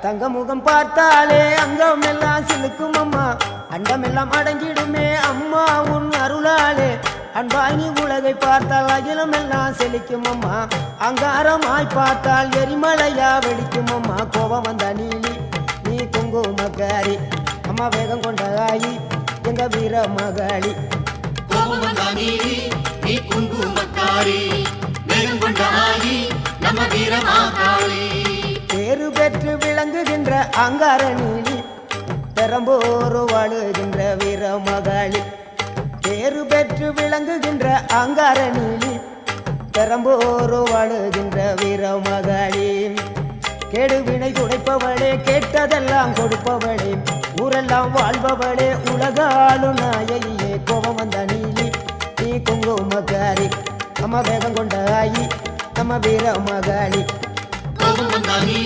தங்க முகம் பார்த்தாலே அங்கம் எல்லாம் சிலுக்கும் அம்மா, அண்டமெல்லாம் அடங்கிடுமே அம்மா உன் அருளாலே. அன்பாய் நீ உலகை பார்த்தால் அகிலம் எல்லாம் செழிக்கும் அம்மா, அங்காரமாய் பார்த்தால் எரிமலையா வெடிக்கும் அம்மா. கோபம் வந்த நீலி நீ குங்குமக்காரி அம்மா, வேகம் கொண்ட ஆயி எங்க வீர மகாளி. கோபம் வந்த நீலி நீ குங்குமக்காரி, வேகம் கொண்ட ஆயி நம்ம வீர மகாளி. பேரு பெற்று விளங்குகின்ற அங்கார நீலி, பெரம்போர் வாழுகின்ற வீர மகாளி. பேரு பெற்று விளங்குகின்ற அங்கார நீலி, பெரம்போர் வாழுகின்ற வீர மகாளி. கேடுவினை துடைப்பவளே, கேட்டதெல்லாம் கொடுப்பவளே, ஊரெல்லாம் வாழ்பவளே, உலகாலும் நாயகியே. கோபம் வந்த நீலி நீ குங்குமக்காரி அம்மா, வேகம் கொண்ட ஆயி நம்ம வீர மகாளி. கோபம் வந்த நீலி